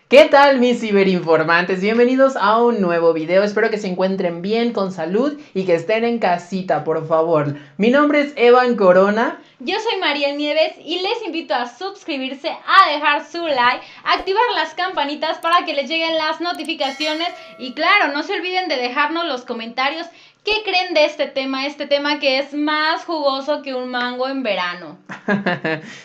¿Qué tal mis ciberinformantes? Bienvenidos a un nuevo video. Espero que se encuentren bien, con salud y que estén en casita, por favor. Mi nombre es Evan Corona. Yo soy Mariel Nieves y les invito a suscribirse, a dejar su like, activar las campanitas para que les lleguen las notificaciones y claro, no se olviden de dejarnos los comentarios qué creen de este tema que es más jugoso que un mango en verano.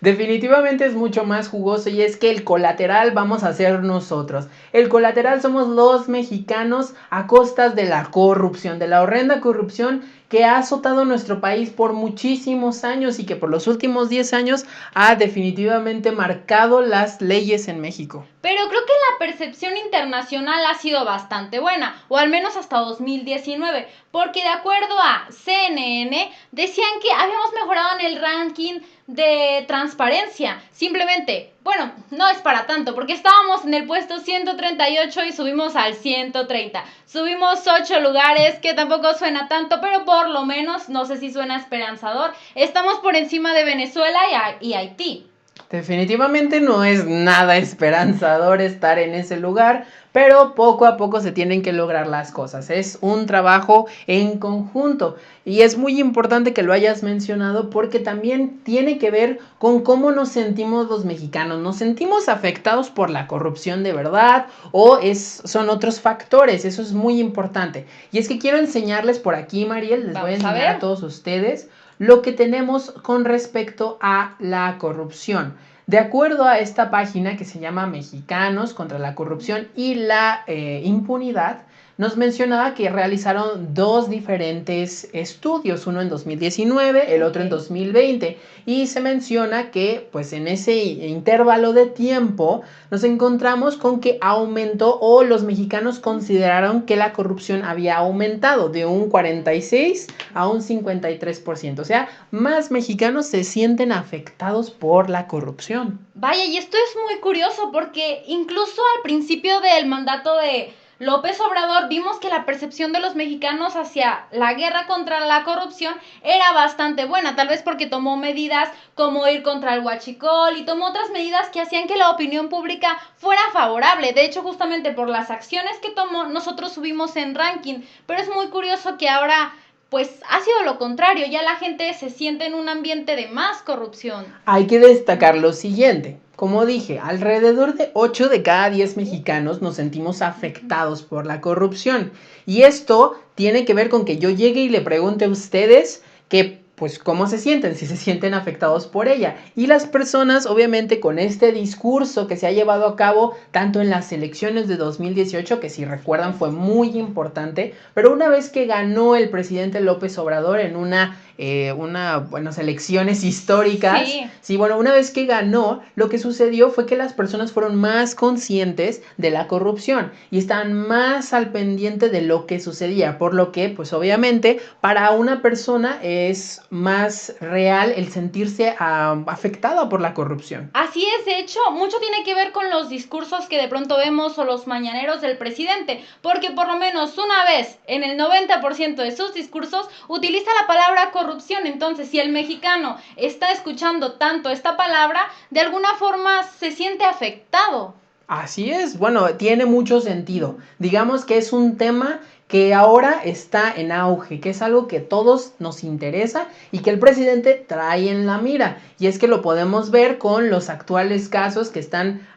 Definitivamente es mucho más jugoso y es que el colateral vamos a ser nosotros. El colateral somos los mexicanos a costas de la corrupción, de la horrenda corrupción que ha azotado nuestro país por muchísimos años y que por los últimos 10 años ha definitivamente marcado las leyes en México. Pero creo que la percepción internacional ha sido bastante buena, o al menos hasta 2019, porque de acuerdo a CNN decían que habíamos mejorado en el ranking de transparencia. Simplemente, bueno, no es para tanto, porque estábamos en el puesto 138 y subimos al 130. Subimos 8 lugares, que tampoco suena tanto, pero por lo menos, no sé si suena esperanzador, estamos por encima de Venezuela y Haití. Definitivamente no es nada esperanzador estar en ese lugar, pero poco a poco se tienen que lograr las cosas. Es un trabajo en conjunto y es muy importante que lo hayas mencionado porque también tiene que ver con cómo nos sentimos los mexicanos. ¿Nos sentimos afectados por la corrupción de verdad o son otros factores? Eso es muy importante. Y es que quiero enseñarles por aquí, Mariel, les voy a enseñar a todos ustedes lo que tenemos con respecto a la corrupción. De acuerdo a esta página que se llama Mexicanos contra la Corrupción y la Impunidad, nos mencionaba que realizaron dos diferentes estudios, uno en 2019, el otro en 2020, y se menciona que pues en ese intervalo de tiempo nos encontramos con que aumentó o los mexicanos consideraron que la corrupción había aumentado de un 46 a un 53%, o sea, más mexicanos se sienten afectados por la corrupción. Vaya, y esto es muy curioso porque incluso al principio del mandato de López Obrador vimos que la percepción de los mexicanos hacia la guerra contra la corrupción era bastante buena, tal vez porque tomó medidas como ir contra el huachicol y tomó otras medidas que hacían que la opinión pública fuera favorable. De hecho, justamente por las acciones que tomó, nosotros subimos en ranking, pero es muy curioso que ahora pues ha sido lo contrario, ya la gente se siente en un ambiente de más corrupción. Hay que destacar lo siguiente. Como dije, alrededor de 8 de cada 10 mexicanos nos sentimos afectados por la corrupción. Y esto tiene que ver con que yo llegue y le pregunte a ustedes que pues cómo se sienten, si se sienten afectados por ella. Y las personas, obviamente, con este discurso que se ha llevado a cabo tanto en las elecciones de 2018, que si recuerdan fue muy importante, pero una vez que ganó el presidente López Obrador en unas elecciones históricas, sí, bueno, una vez que ganó, lo que sucedió fue que las personas fueron más conscientes de la corrupción y estaban más al pendiente de lo que sucedía, por lo que, pues obviamente, para una persona es más real el sentirse afectada por la corrupción. Así es, de hecho, mucho tiene que ver con los discursos que de pronto vemos o los mañaneros del presidente, porque por lo menos una vez en el 90% de sus discursos utiliza la palabra corrupción. Entonces, si el mexicano está escuchando tanto esta palabra, de alguna forma se siente afectado. Así es, bueno, tiene mucho sentido. Digamos que es un tema que ahora está en auge, que es algo que todos nos interesa y que el presidente trae en la mira. Y es que lo podemos ver con los actuales casos que están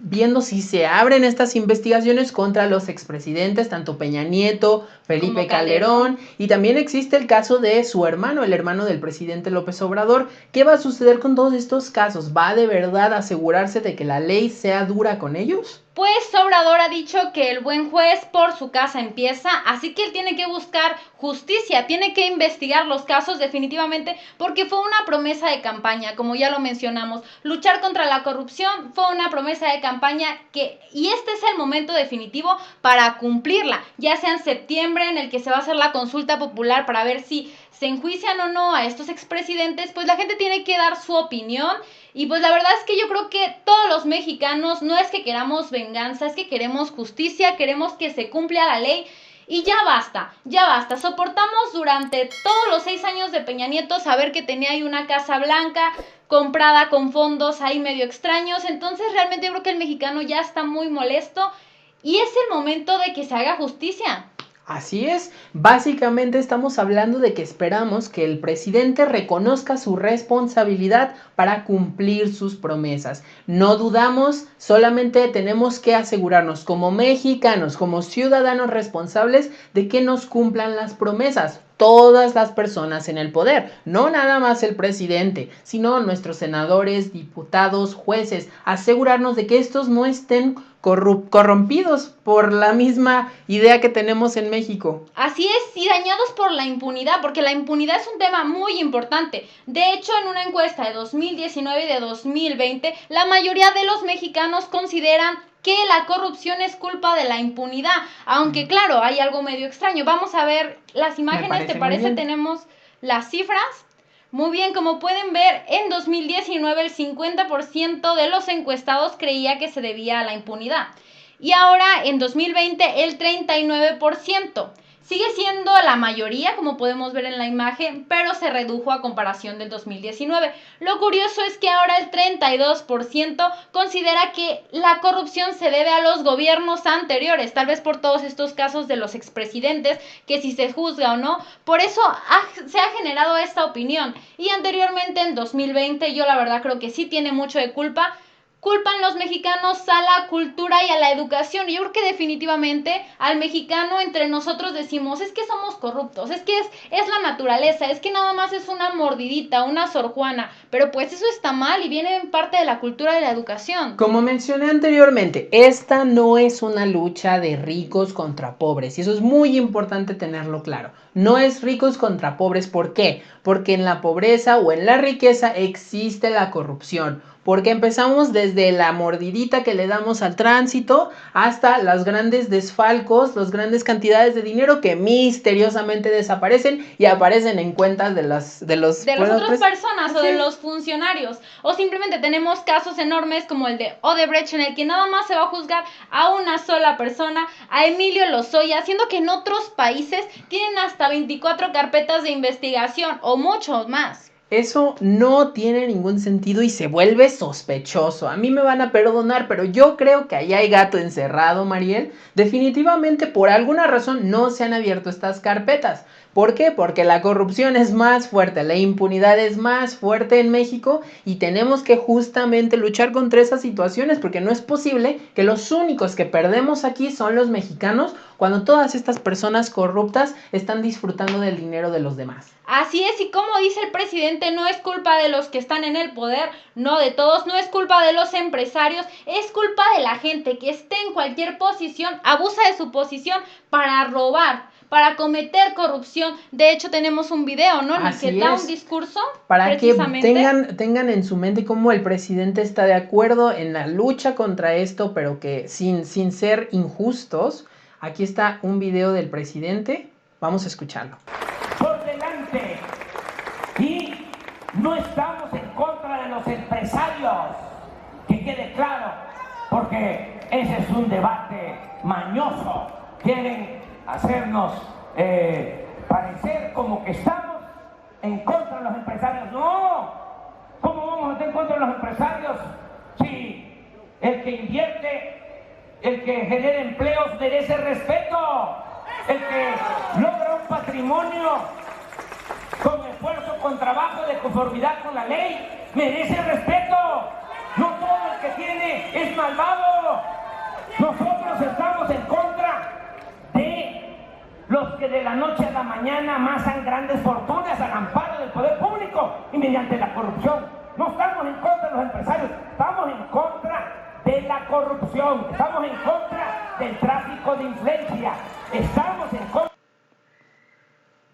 viendo si se abren estas investigaciones contra los expresidentes, tanto Peña Nieto, Felipe Calderón, y también existe el caso de su hermano, el hermano del presidente López Obrador. ¿Qué va a suceder con todos estos casos? ¿Va de verdad a asegurarse de que la ley sea dura con ellos? Pues Obrador ha dicho que el buen juez por su casa empieza, así que él tiene que buscar justicia, tiene que investigar los casos definitivamente, porque fue una promesa de campaña, como ya lo mencionamos. Luchar contra la corrupción fue una promesa de campaña y este es el momento definitivo para cumplirla, ya sea en septiembre en el que se va a hacer la consulta popular para ver si se enjuician o no a estos expresidentes, pues la gente tiene que dar su opinión. Y pues la verdad es que yo creo que todos los mexicanos no es que queramos venganza, es que queremos justicia, queremos que se cumpla la ley. Y ya basta, ya basta. Soportamos durante todos los 6 años de Peña Nieto saber que tenía ahí una Casa Blanca, comprada con fondos ahí medio extraños. Entonces realmente yo creo que el mexicano ya está muy molesto y es el momento de que se haga justicia. Así es, básicamente estamos hablando de que esperamos que el presidente reconozca su responsabilidad para cumplir sus promesas. No dudamos, solamente tenemos que asegurarnos como mexicanos, como ciudadanos responsables de que nos cumplan las promesas. Todas las personas en el poder, no nada más el presidente, sino nuestros senadores, diputados, jueces, asegurarnos de que estos no estén corrompidos por la misma idea que tenemos en México. Así es, y dañados por la impunidad, porque la impunidad es un tema muy importante. De hecho, en una encuesta de 2019 y de 2020, la mayoría de los mexicanos consideran que la corrupción es culpa de la impunidad, aunque claro, hay algo medio extraño. Vamos a ver las imágenes, ¿te parece? Tenemos las cifras. Muy bien, como pueden ver, en 2019 el 50% de los encuestados creía que se debía a la impunidad. Y ahora en 2020 el 39%. Sigue siendo la mayoría, como podemos ver en la imagen, pero se redujo a comparación del 2019. Lo curioso es que ahora el 32% considera que la corrupción se debe a los gobiernos anteriores, tal vez por todos estos casos de los expresidentes, que si se juzga o no. Por eso se ha generado esta opinión. Y anteriormente, en 2020, yo la verdad creo que sí tiene mucho de culpan los mexicanos a la cultura y a la educación. Y yo creo que definitivamente al mexicano entre nosotros decimos, es que somos corruptos, es que es la naturaleza, es que nada más es una mordidita, una sor Juana. Pero pues eso está mal y viene en parte de la cultura y la educación. Como mencioné anteriormente, esta no es una lucha de ricos contra pobres. Y eso es muy importante tenerlo claro. No es ricos contra pobres. ¿Por qué? Porque en la pobreza o en la riqueza existe la corrupción. Porque empezamos desde la mordidita que le damos al tránsito hasta los grandes desfalcos, las grandes cantidades de dinero que misteriosamente desaparecen y aparecen en cuentas de las otras personas o de los funcionarios. O simplemente tenemos casos enormes como el de Odebrecht, en el que nada más se va a juzgar a una sola persona, a Emilio Lozoya, siendo que en otros países tienen hasta 24 carpetas de investigación o mucho más. Eso no tiene ningún sentido y se vuelve sospechoso. A mí me van a perdonar, pero yo creo que ahí hay gato encerrado, Mariel. Definitivamente por alguna razón no se han abierto estas carpetas. ¿Por qué? Porque la corrupción es más fuerte, la impunidad es más fuerte en México y tenemos que justamente luchar contra esas situaciones porque no es posible que los únicos que perdemos aquí son los mexicanos cuando todas estas personas corruptas están disfrutando del dinero de los demás. Así es, y como dice el presidente, no es culpa de los que están en el poder, no de todos, no es culpa de los empresarios, es culpa de la gente que esté en cualquier posición, abusa de su posición para robar, para cometer corrupción. De hecho, tenemos un video, ¿no? En el que da un discurso. Para que tengan en su mente cómo el presidente está de acuerdo en la lucha contra esto, pero que sin ser injustos. Aquí está un video del presidente. Vamos a escucharlo. Por delante. Y no estamos en contra de los empresarios. Que quede claro. Porque ese es un debate mañoso. Quieren hacernos parecer como que estamos en contra de los empresarios. No, ¿cómo vamos a estar en contra de los empresarios si el que invierte, el que genera empleos merece respeto, el que logra un patrimonio con esfuerzo, con trabajo, de conformidad con la ley, merece respeto? No todo el que tiene es malvado. Nosotros estamos en contra de los que de la noche a la mañana amasan grandes fortunas al amparo del poder público y mediante la corrupción. No estamos en contra de los empresarios, estamos en contra de la corrupción, estamos en contra del tráfico de influencia, estamos en contra...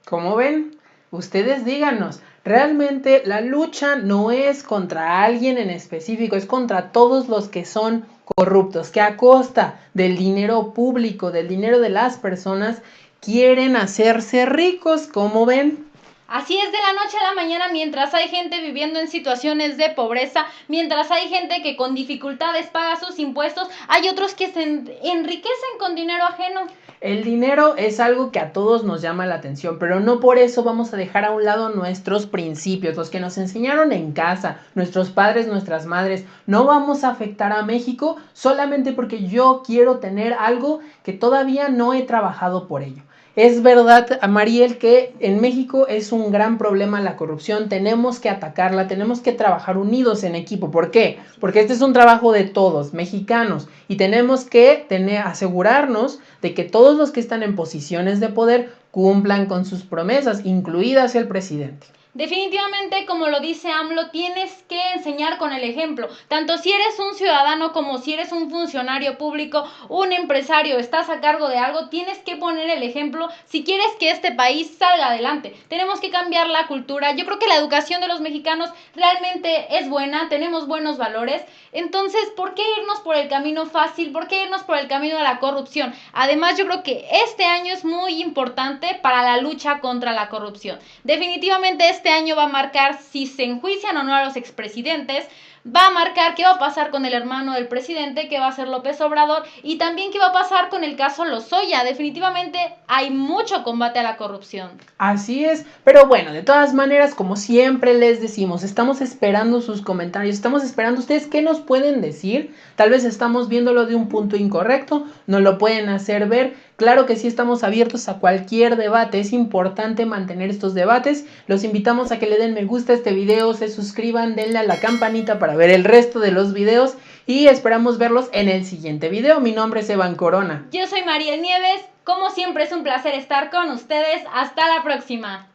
¿Cómo ven? Ustedes díganos, realmente la lucha no es contra alguien en específico, es contra todos los que son corruptos, que a costa del dinero público, del dinero de las personas, quieren hacerse ricos, ¿cómo ven? Así es, de la noche a la mañana, mientras hay gente viviendo en situaciones de pobreza, mientras hay gente que con dificultades paga sus impuestos, hay otros que se enriquecen con dinero ajeno. El dinero es algo que a todos nos llama la atención, pero no por eso vamos a dejar a un lado nuestros principios, los que nos enseñaron en casa, nuestros padres, nuestras madres. No vamos a afectar a México solamente porque yo quiero tener algo que todavía no he trabajado por ello. Es verdad, Mariel, que en México es un gran problema la corrupción, tenemos que atacarla, tenemos que trabajar unidos en equipo. ¿Por qué? Porque este es un trabajo de todos, mexicanos, y tenemos que asegurarnos de que todos los que están en posiciones de poder cumplan con sus promesas, incluidas el presidente. Definitivamente, como lo dice AMLO, tienes que enseñar con el ejemplo. Tanto si eres un ciudadano como si eres un funcionario público, un empresario, estás a cargo de algo, tienes que poner el ejemplo si quieres que este país salga adelante. Tenemos que cambiar la cultura. Yo creo que la educación de los mexicanos realmente es buena, tenemos buenos valores. Entonces, ¿por qué irnos por el camino fácil? ¿Por qué irnos por el camino de la corrupción? Además, yo creo que este año es muy importante para la lucha contra la corrupción. Definitivamente este año va a marcar si se enjuician o no a los expresidentes, va a marcar qué va a pasar con el hermano del presidente, que va a ser López Obrador, y también qué va a pasar con el caso Lozoya. Definitivamente hay mucho combate a la corrupción. Así es, pero bueno, de todas maneras, como siempre les decimos, estamos esperando sus comentarios, estamos esperando ustedes qué nos pueden decir. Tal vez estamos viéndolo de un punto incorrecto, nos lo pueden hacer ver. Claro que sí, estamos abiertos a cualquier debate, es importante mantener estos debates. Los invitamos a que le den me gusta a este video, se suscriban, denle a la campanita para ver el resto de los videos y esperamos verlos en el siguiente video. Mi nombre es Evan Corona. Yo soy Mariel Nieves, como siempre es un placer estar con ustedes, hasta la próxima.